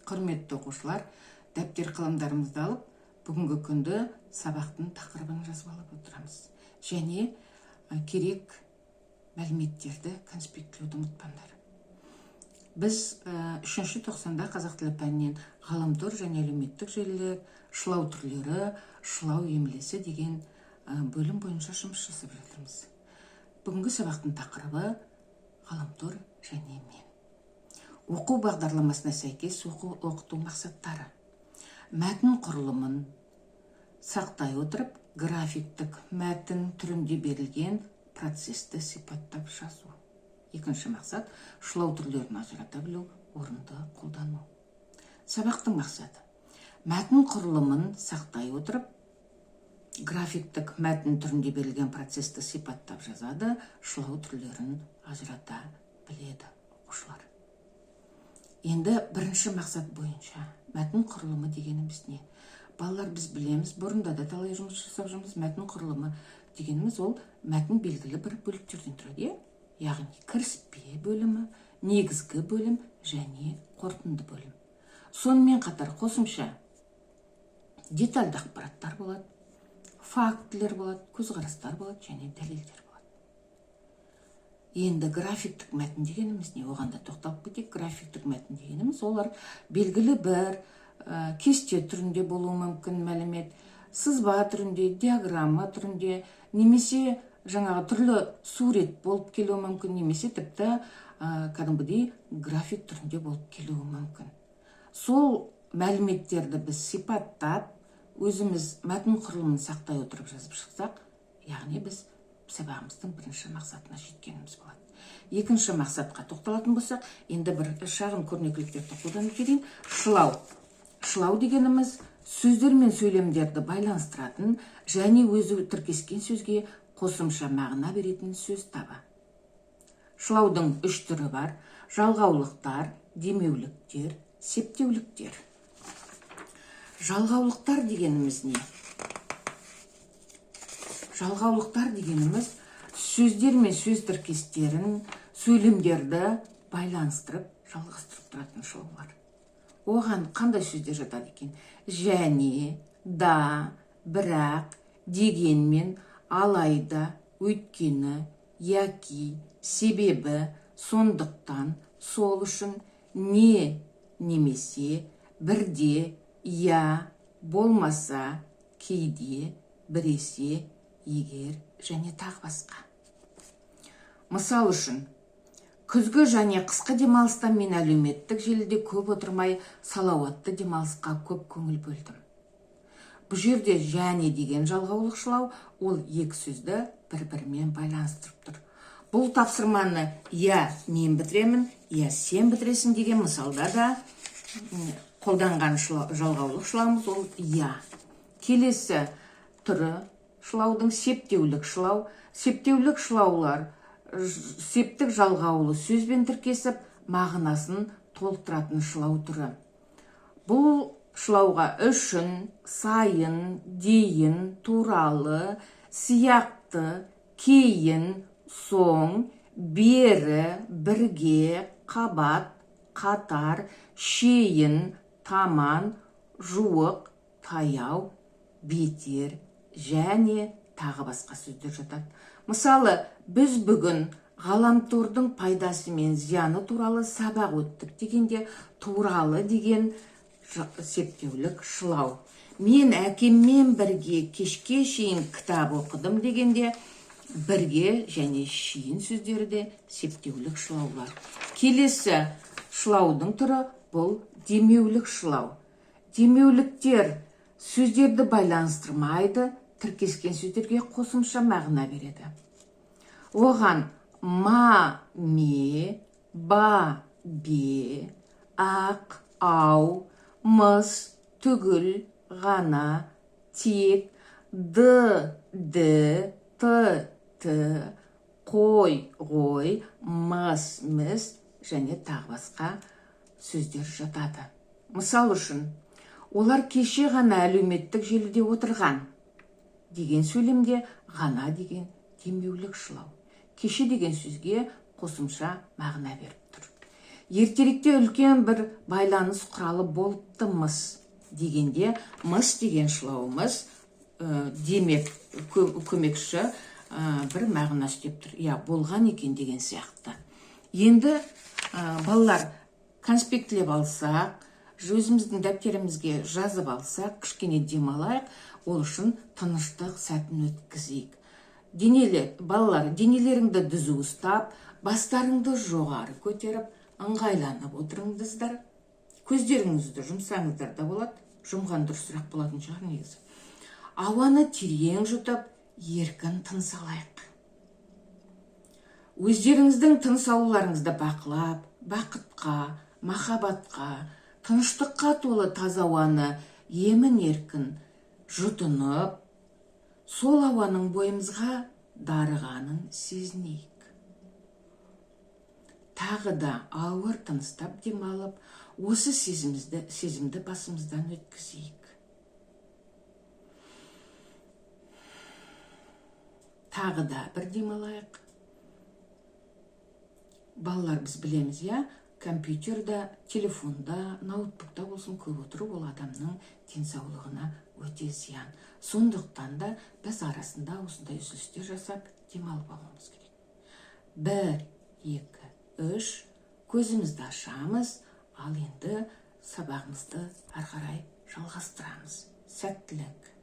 Құрметті оқушылар, дәптер қаламдарымызды алып, бүгінгі күнді сабақтың тақырыбын жазып алып отырамыз. Және керек мәліметтерді конспектлеуді ұмытпаңдар. Біз 3-ші тоқсанда қазақ тілі пәнінен ғаламтор және әлеуметтік желілер, шылау түрлері, шылау емлесі деген бөлім бойынша жұмыс жасап жатырмыз. Бүгінгі сабақтың тақырыбы ғаламтор және мен. Оқу бағдарламасына сәйкес оқыту мақсаттары. Мәтін құрылымын сақтай отырып, графиктік мәтін түрінде берілген процесті сипаттап жазу. Екінші мақсат – шылау түрлерін ажырата білу, орынды қолдану. Сабақтың мақсаты. Мәтін құрылымын сақтай отырып, графиктік мәтін түрінде берілген процесті сипаттап жазады, шылау түрлерін ажырата біледі оқушылар. Енді бірінші мақсат бойынша мәтін құрылымы дегеніміз не? Балалар, біз білеміз, бұрында да талай жұмыс жасап жүрміз. Мәтін құрылымы дегеніміз ол мәтін белгілі бір бөліктерден тұрады, яғни кіріспе бөлімі, негізгі бөлім және қорытынды бөлім. Сонымен қатар қосымша детальді ақпараттар болады, фактілер болады, көзқарастар болады және дәлелдер болады. Енді графиктік мәтін дегеніміз не? Оған да тоқталып кетейік. Графиктік мәтін дегеніміз олар белгілі бір кесте түрінде болуы мүмкін мәлімет, сызба түрінде, диаграмма түрінде, немесе жаңағы түрлі сурет болып келуі мүмкін, немесе тіпті кәдімгідей график түрінде болып келуі мүмкін. Сол мәліметтерді біз сипаттап, өзіміз мәтін құрылымын сақтай отырып жазып шықсақ, яғни біз сабағымыздың бірінші мақсатына жеткеніміз болады. Екінші мақсатқа тоқталатын болсақ, енді бір шағын көрнекіліктерді қолданып кетейін. Шылау. Шылау дегеніміз сөздер мен сөйлемдерді байланыстыратын және өзі тіркескен сөзге қосымша мағына беретін сөз табы. Шылаудың 3 түрі бар: жалғаулықтар, демеуліктер, септеуліктер. Жалғаулықтар дегеніміз не? Жалғаулықтар дегеніміз сөздер мен сөз тіркестерін, сөйлемдерді байланыстырып, жалғастырып тұратын шылаулар. Оған қандай сөздер жатады екен? Және, да, бірақ, дегенмен, алайда, өйткені, яки, себебі, сондықтан, сол үшін, не, немесе, бірде, я, болмаса, кейде, біресе, егер және тағы басқа. Мысал үшін, күзгі және қысқы демалыста мен әлеуметтік желіде көп отырмай, салауатты демалысқа көп көңіл бөлдім. Бұл жерде және деген жалғаулық шылау, ол екі сөзді бір-бірімен байланыстырып тұр. Бұл тапсырманы я мен бітіремін, я сен бітіресің деген мысалда да қолданған жалғаулық шылауымыз ол я. Келесі түрі шылаудың септеулік шылау. Септеулік шылаулар септік жалғаулы сөзбен тіркесіп, мағынасын толықтыратын шылау түрі. Бұл шылауға үшін, сайын, дейін, туралы, сияқты, кейін, соң, бері, бірге, қабат, қатар, шейін, таман, жуық, таяу, бетер және тағы басқа сөздер жатады. Мысалы, біз бүгін ғаламтордың пайдасы мен зияны туралы сабақ өттік дегенде, туралы деген септеулік шылау. Мен әкеммен бірге кешке шейін кітап оқыдым дегенде, бірге және шейін сөздері де септеулік шылаулар. Келесі шылаудың түрі бұл демеулік шылау. Демеуліктер сөздерді байланыстырмайды, тіркескен сөздерге қосымша мағына береді. Оған ма, ме, ба, бе, ақ, ау, мыс, түгіл, ғана, тек, ды, т, қой, ғой, мыс, міс және тағы басқа сөздер жатады. Мысал үшін, олар кеше ғана әлеуметтік желіде отырған деген сөйлемде ғана деген демеулік шылау. Кеше деген сөзге қосымша мағына беріп тұр. ертеректе үлкен бір байланыс құралы болыпты мыс дегенде, мыс деген шылауымыз демек көмекші бір мағына істеп тұр. Иә, болған екен деген сияқты. Енді балалар конспектілеп алсақ, өзіміздің дәптерімізге жазып алсақ, кішкене демалайық, ол үшін тыныштық сәтін өткізейік. Балалар, денелеріңді дүзу ұстап, бастарыңды жоғары көтеріп, ыңғайланып отырыңыздар. Көздеріңізді жұмсаңыздар да болады, жұмған дұрысырақ болатын шығар негізі. Ауаны терең жұтып, еркін тыныс алайық. Өздеріңіздің тыныс алуларыңызды бақылап, бақытқа, махаббатқа, тыныштыққа толы таза ауаны емін-еркін жұтынып, сол ауаның бойымызға дарығанын сезінейік. Тағы да ауыр тыныстап демалып, осы сезімді басымыздан өткізейік. Тағы да бір демалайық. Балалар, біз білеміз, компьютерда, телефонда, ноутбукта болсын көп отыру, ол адамның денсаулығына өте зиян. Сондықтан да біз арасында осындай үзілістер жасап демалып алуымыз керек. 1, 2, 3, көзімізді ашамыз, ал енді сабағымызды ары қарай жалғастырамыз. Сәттілік.